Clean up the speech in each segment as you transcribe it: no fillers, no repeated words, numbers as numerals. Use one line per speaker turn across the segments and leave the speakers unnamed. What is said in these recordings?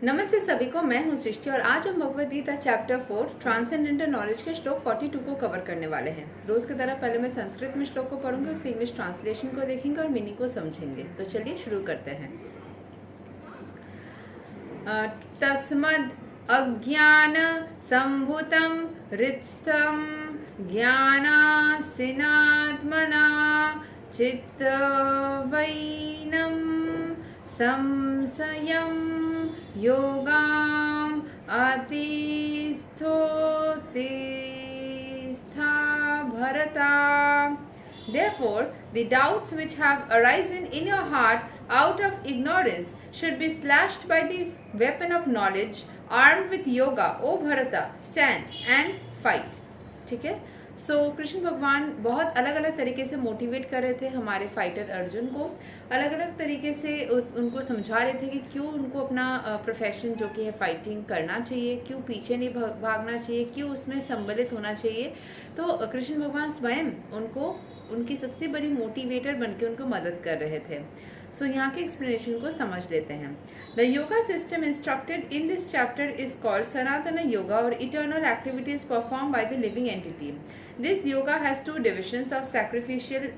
नमस्ते सभी को, मैं हूं सृष्टि और आज हम Bhagavad Gita chapter 4 transcendental knowledge के श्लोक 42 को कवर करने वाले हैं। रोज की तरह पहले मैं संस्कृत में श्लोक को पढ़ूंगी, उसके इंग्लिश ट्रांसलेशन को देखेंगे और मीनिंग को समझेंगे। तो चलिए शुरू करते हैं। तस्मद् अज्ञान संभूतं हृत्स्थं ज्ञानासिनात्मना चित्तवैनं संशयं योगाम अतिष्ठोतिष्ठा भरता। Therefore, the doubts which have arisen in your heart out of ignorance should be slashed by the weapon of knowledge armed with yoga. O Bharata, stand and fight. ठीक है। सो कृष्ण भगवान बहुत अलग अलग तरीके से मोटिवेट कर रहे थे हमारे फाइटर अर्जुन को, अलग अलग तरीके से उनको समझा रहे थे कि क्यों उनको अपना प्रोफेशन जो कि है फाइटिंग करना चाहिए, क्यों पीछे नहीं भागना चाहिए, क्यों उसमें सम्मिलित होना चाहिए। तो कृष्ण भगवान स्वयं उनको उनकी सबसे बड़ी मोटिवेटर बनके उनको मदद कर रहे थे। सो यहाँ के एक्सप्लेनेशन को समझ लेते हैं। The yoga system instructed in this chapter is called Sanatan yoga or eternal activities perform by the living entity. This yoga has two divisions of sacrificial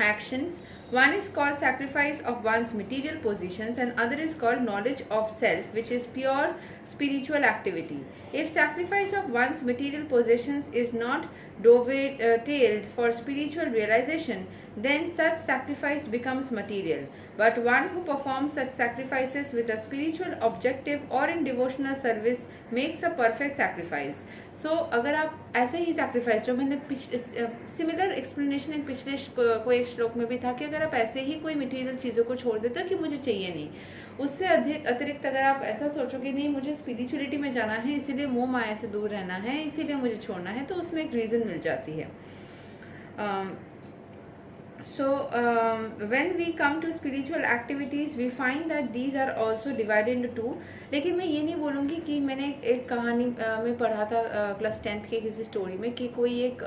actions. One is called sacrifice of one's material possessions and other is called knowledge of self, which is pure spiritual activity. If sacrifice of one's material possessions is not dovetailed for spiritual realization, then such sacrifice becomes material. But one who performs such sacrifices with a spiritual objective or in devotional service makes a perfect sacrifice. So अगर आप ऐसे ही sacrifice, जो मैंने similar explanation एक पिछले कोई एक श्लोक में भी था कि अगर आप ऐसे ही कोई मटेरियल चीज़ों को छोड़ देते हो कि मुझे चाहिए नहीं, उससे अधिक अतिरिक्त अगर आप ऐसा सोचोगे नहीं मुझे स्पिरिचुअलिटी में जाना है, इसीलिए मोह माया से दूर रहना है, इसीलिए मुझे छोड़ना है, तो उसमें एक रीज़न मिल जाती है। So when we come to spiritual activities we find that these are also divided into two. लेकिन मैं ये नहीं बोलूँगी कि मैंने एक कहानी में पढ़ा था क्लास 10th के किसी स्टोरी में कि कोई एक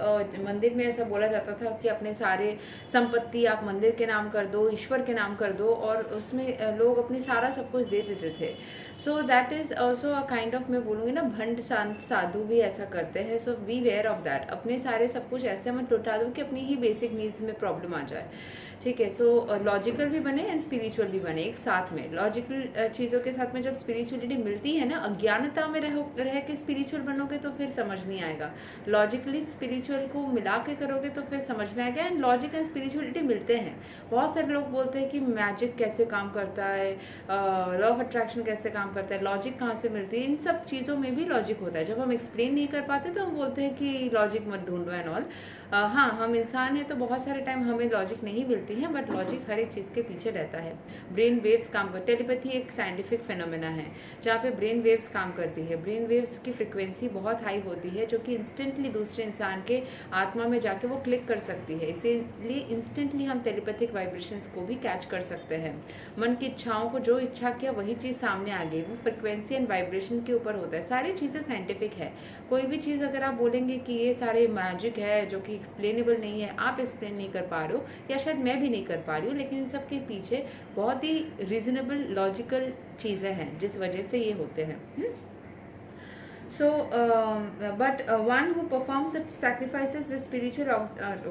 मंदिर में ऐसा बोला जाता था कि अपने सारे संपत्ति आप मंदिर के नाम कर दो, ईश्वर के नाम कर दो, और उसमें लोग अपने सारा सब कुछ दे देते थे। So that is also a kind of, मैं बोलूँगी ना, भंड साधु भी ऐसा करते हैं। सो बी वेयर ऑफ दैट। अपने सारे सब कुछ ऐसे मत लुटा दो कि अपनी ही बेसिक नीड्स में प्रॉब्लम आ जाए। ठीक है। सो लॉजिकल भी बने एंड स्पिरिचुअल भी बने एक साथ में। लॉजिकल चीज़ों के साथ में जब स्पिरिचुअलिटी मिलती है ना, अज्ञानता में रह के स्पिरिचुअल बनोगे तो फिर समझ नहीं आएगा। लॉजिकली स्पिरिचुअल को मिला के करोगे तो फिर समझ में आएगा। एंड लॉजिक एंड स्पिरिचुअलिटी मिलते हैं। बहुत सारे लोग बोलते हैं कि मैजिक कैसे काम करता है, लॉ ऑफ अट्रैक्शन कैसे काम करता है, लॉजिक कहाँ से मिलती है। इन सब चीज़ों में भी लॉजिक होता है। जब हम एक्सप्लेन नहीं कर पाते तो हम बोलते हैं कि लॉजिक मत ढूंढो एंड ऑल। हाँ, हम इंसान हैं तो बहुत सारे टाइम हमें लॉजिक नहीं मिलती है, बट लॉजिक हर एक चीज़ के पीछे रहता है। ब्रेन वेव्स काम करते, टेलीपैथी एक साइंटिफिक फिनोमेना है जहाँ पे ब्रेन वेव्स काम करती है। ब्रेन वेव्स की फ्रिक्वेंसी बहुत हाई होती है जो कि इंस्टेंटली दूसरे इंसान के आत्मा में जाके वो क्लिक कर सकती है। इसीलिए इंस्टेंटली हम टेलीपैथिक वाइब्रेशंस को भी कैच कर सकते हैं। मन की इच्छाओं को जो इच्छा किया वही चीज़ सामने आ गई, वो फ्रिक्वेंसी एंड वाइब्रेशन के ऊपर होता है। सारी चीज़ें साइंटिफिक है। कोई भी चीज़ अगर आप बोलेंगे कि ये सारे मैजिक है जो कि एक्सप्लेनेबल नहीं है, आप एक्सप्लेन नहीं कर पा रहे हो या शायद मैं भी नहीं कर पा रही हूँ, लेकिन इन सब के पीछे बहुत ही रीजनेबल लॉजिकल चीज़ें हैं जिस वजह से ये होते हैं। So, but one who performs such sacrifices with spiritual,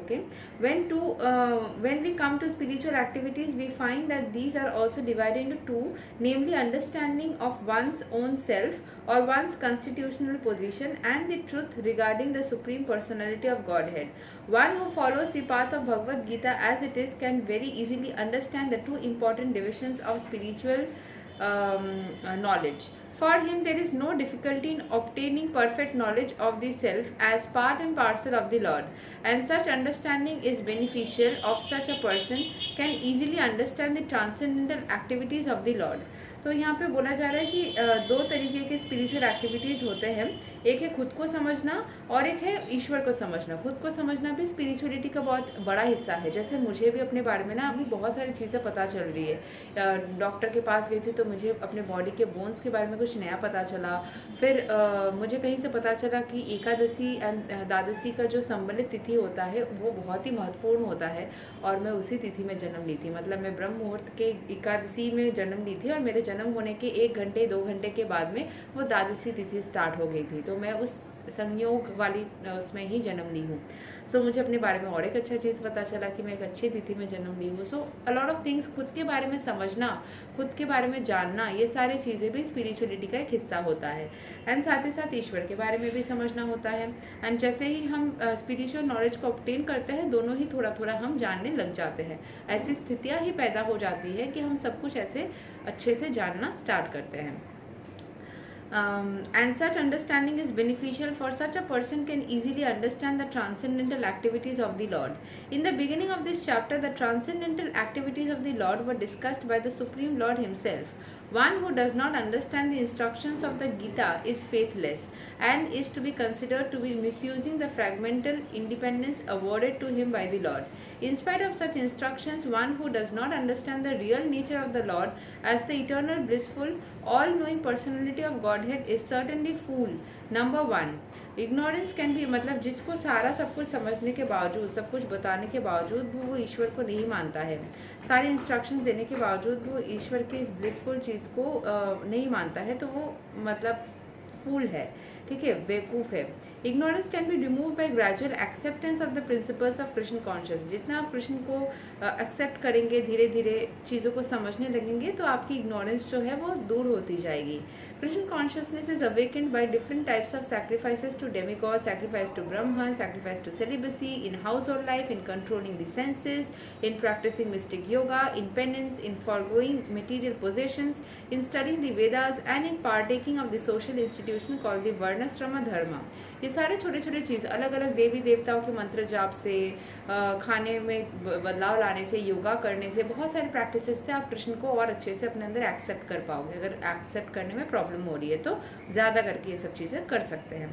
okay. When we come to spiritual activities, we find that these are also divided into two, namely understanding of one's own self or one's constitutional position and the truth regarding the supreme personality of Godhead. One who follows the path of Bhagavad Gita as it is can very easily understand the two important divisions of spiritual knowledge. For him, there is no difficulty in obtaining perfect knowledge of the self as part and parcel of the Lord, and such understanding is beneficial. Of such a person can easily understand the transcendental activities of the Lord. तो यहाँ पे बोला जा रहा है कि दो तरीके के स्पिरिचुअल एक्टिविटीज़ होते हैं। एक है खुद को समझना और एक है ईश्वर को समझना। खुद को समझना भी स्पिरिचुअलिटी का बहुत बड़ा हिस्सा है। जैसे मुझे भी अपने बारे में ना अभी बहुत सारी चीज़ें पता चल रही है। डॉक्टर के पास गई थी तो मुझे अपने बॉडी के बोन्स के बारे में कुछ नया पता चला। फिर मुझे कहीं से पता चला कि एकादशी एंड द्वादशी का जो सम्मिलित तिथि होता है वो बहुत ही महत्वपूर्ण होता है, और मैं उसी तिथि में जन्म ली थी। मतलब मैं ब्रह्म मुहूर्त के एकादशी में जन्म ली थी और मेरे जन्म जन्म होने के 1 घंटे 2 घंटे के बाद में वो द्वादशी तिथि स्टार्ट हो गई थी, तो मैं उस संयोग वाली उसमें ही जन्म ली हूँ। सो मुझे अपने बारे में और एक अच्छा चीज़ पता चला कि मैं एक अच्छी तिथि में जन्म ली हूँ। सो अ लॉट ऑफ थिंग्स, खुद के बारे में समझना, खुद के बारे में जानना, ये सारी चीज़ें भी स्पिरिचुअलिटी का एक हिस्सा होता है। एंड साथ ही साथ ईश्वर के बारे में भी समझना होता है। एंड जैसे ही हम स्पिरिचुअल नॉलेज को ऑब्टेन करते हैं, दोनों ही थोड़ा थोड़ा हम जानने लग जाते हैं। ऐसी स्थितियाँ ही पैदा हो जाती है कि हम सब कुछ ऐसे अच्छे से जानना स्टार्ट करते हैं। And such understanding is beneficial, for such a person can easily understand the transcendental activities of the Lord. In the beginning of this chapter, the transcendental activities of the Lord were discussed by the Supreme Lord himself. One who does not understand the instructions of the Gita is faithless and is to be considered to be misusing the fragmental independence awarded to him by the Lord. In spite of such instructions, one who does not understand the real nature of the Lord as the eternal, blissful, all-knowing personality of Godhead is certainly fool. Number 1, ignorance can भी, मतलब जिसको सारा सब कुछ समझने के बावजूद, सब कुछ बताने के बावजूद भी वो ईश्वर को नहीं मानता है, सारे इंस्ट्रक्शंस देने के बावजूद भी वो ईश्वर के इस ब्लिसफुल चीज़ को नहीं मानता है, तो वो मतलब फूल है, ठीक है, बेवकूफ़ है। Ignorance can be remove by gradual acceptance of the principles of Krishna conscious. जितना आप कृष्ण को एक्सेप्ट करेंगे, धीरे धीरे चीज़ों को समझने लगेंगे, तो आपकी इग्नोरेंस जो है वो दूर होती जाएगी। Krishna consciousness is awakened by different types of sacrifices to demigod, sacrifice to Brahman, sacrifice to celibacy, in household life, in controlling the senses, in practising mystic yoga, in penance, in forgoing material possessions, in studying the Vedas and in partaking of the social institution called the varnashrama dharma. ये सारे छोटे छोटे चीज़, अलग अलग देवी देवताओं के मंत्र जाप से, खाने में बदलाव लाने से, योगा करने से, बहुत सारी प्रैक्टिसेस से आप कृष्ण को और अच्छे से अपने अंदर एक्सेप्ट कर पाओगे। अगर एक्सेप्ट करने में प्रॉब्लम हो रही है तो ज़्यादा करके ये सब चीज़ें कर सकते हैं।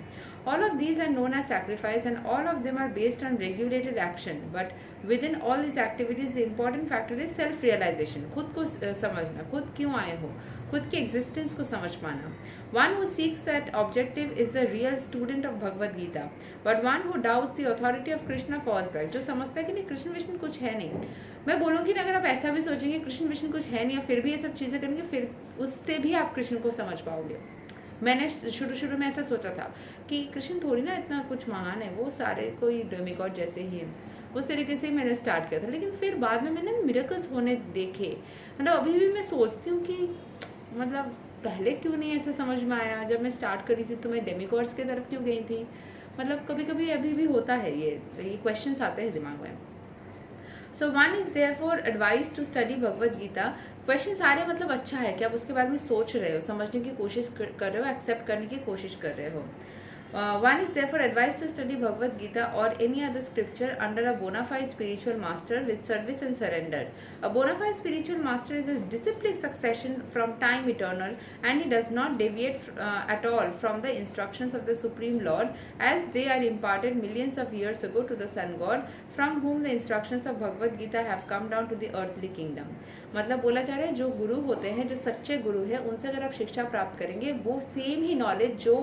All of these are known as sacrifice and all of them are based on regulated action, but within all this activities the important factor is self realization. खुद को समझना, खुद क्यों आए हो, खुद की एग्जिस्टेंस को समझ पाना। One who seeks that objective is the real student of Bhagavad Gita, but one who doubts the authority of Krishna falls back. जो समझता है कि नहीं, कृष्ण विष्णु कुछ है नहीं। मैं बोलूँगी ना, अगर आप ऐसा भी सोचेंगे कृष्ण विष्णु कुछ है नहीं और फिर भी ये सब चीज़ें करेंगे, फिर उससे भी आप कृष्ण को समझ पाओगे। मैंने शुरू में ऐसा सोचा था कि कृष्ण थोड़ी ना इतना कुछ महान है, वो सारे कोई डेमिगॉड जैसे ही हैं, उस तरीके से ही मैंने स्टार्ट किया था। लेकिन फिर बाद में मैंने मिरेकल्स होने देखे। मतलब अभी भी मैं सोचती हूँ कि मतलब पहले क्यों नहीं ऐसा समझ में आया, जब मैं स्टार्ट करी थी तो मैं डेमिगॉड्स की तरफ क्यों गई थी। मतलब कभी कभी अभी भी होता है, ये क्वेश्चंस आते हैं दिमाग में। So one is therefore advise to study Bhagavad Gita. Question सारे मतलब अच्छा है कि आप उसके बारे में सोच रहे हो, समझने की कोशिश कर रहे हो, एक्सेप्ट करने की कोशिश कर रहे हो। One is therefore advised to study Bhagavad Gita or any other scripture under a bona fide spiritual master with service and surrender. A bona fide spiritual master is a disciplic succession from time eternal, and he does not deviate at all from the instructions of the Supreme Lord, as they are imparted millions of years ago to the Sun God, from whom the instructions of Bhagavad Gita have come down to the earthly kingdom. मतलब बोला जा रहा है, जो गुरु होते हैं, जो सच्चे गुरु हैं, उनसे अगर आप शिक्षा प्राप्त करेंगे, वो सेम ही नॉलेज जो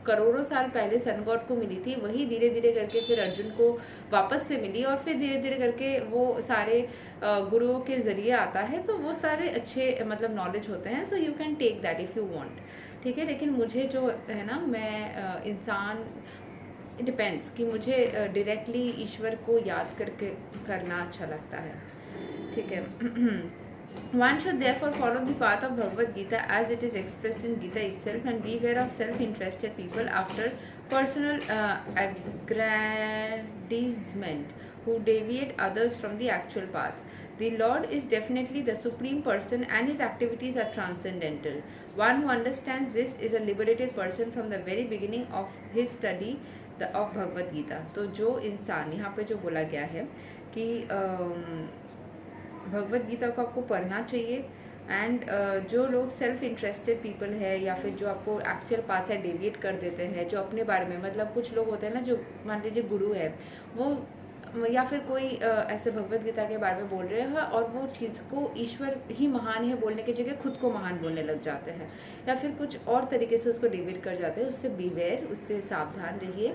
करोड़ों साल पहले सन गॉड को मिली थी, वही धीरे धीरे करके फिर अर्जुन को वापस से मिली, और फिर धीरे धीरे करके वो सारे गुरुओं के ज़रिए आता है। तो वो सारे अच्छे मतलब नॉलेज होते हैं। So you can take that if you want, ठीक है। लेकिन मुझे जो है ना, मैं इंसान, इट डिपेंड्स कि मुझे डायरेक्टली ईश्वर को याद करके करना अच्छा लगता है, ठीक है। One should therefore follow the path of Bhagavad Gita as it is expressed in Gita itself, and beware of self-interested people after personal aggrandizement who deviate others from the actual path. The Lord is definitely the supreme person and his activities are transcendental. One who understands this is a liberated person from the very beginning of his study of Bhagavad Gita. तो जो इंसान, यहाँ पे जो बोला गया है कि भगवद गीता को आपको पढ़ना चाहिए, एंड जो लोग सेल्फ इंटरेस्टेड पीपल है, या फिर जो आपको एक्चुअल पाथ से डेविएट कर देते हैं, जो अपने बारे में, मतलब कुछ लोग होते हैं ना, जो मान लीजिए गुरु है, वो या फिर कोई ऐसे भगवद गीता के बारे में बोल रहे हैं और वो चीज़ को ईश्वर ही महान है बोलने की जगह खुद को महान बोलने लग जाते हैं, या फिर कुछ और तरीके से उसको डेविएट कर जाते हैं। उससे बीवेयर, उससे सावधान रहिए।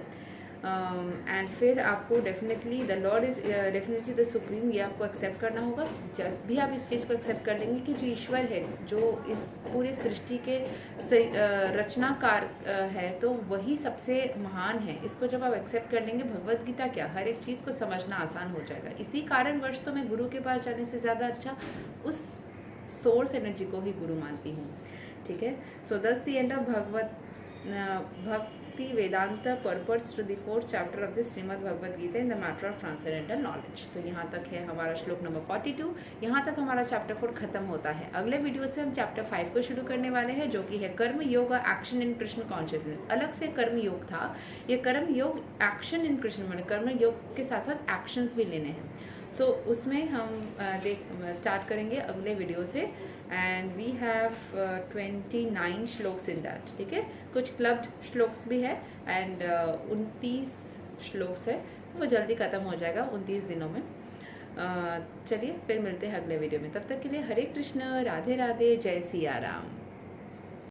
एंड फिर आपको definitely the Lord is definitely the supreme, ये आपको एक्सेप्ट करना होगा। जब भी आप इस चीज़ को एक्सेप्ट कर लेंगे कि जो ईश्वर है, जो इस पूरे सृष्टि के रचनाकार है, तो वही सबसे महान है, इसको जब आप एक्सेप्ट कर लेंगे, भगवत गीता क्या, हर एक चीज़ को समझना आसान हो जाएगा। इसी कारणवश तो मैं गुरु के पास जाने से ज़्यादा अच्छा उस सोर्स एनर्जी को ही गुरु मानती हूँ। ठीक है, so that's the end of Bhakti Vedanta purport to the 4th chapter of the Shrimad Bhagavad Gita in the matter of transcendental knowledge. तो यहाँ तक है हमारा श्लोक नंबर 42। यहाँ तक हमारा चैप्टर 4 खत्म होता है। अगले वीडियो से हम चैप्टर 5 को शुरू करने वाले हैं, जो कि है कर्म योग एक्शन इन कृष्ण कॉन्शियसनेस। अलग से कर्म योग था, ये कर्म योग एक्शन इन कृष्ण, मतलब कर्म योग के साथ साथ एक्शंस भी लेने हैं। सो उसमें हम स्टार्ट करेंगे अगले वीडियो से, एंड वी हैव 29 श्लोक्स इन दैट। ठीक है, कुछ क्लब्ड श्लोक्स भी है, एंड 29 श्लोक्स है, तो वो जल्दी ख़त्म हो जाएगा 29 दिनों में। चलिए फिर मिलते हैं अगले वीडियो में, तब तक के लिए हरे कृष्ण, राधे राधे, जय सिया राम।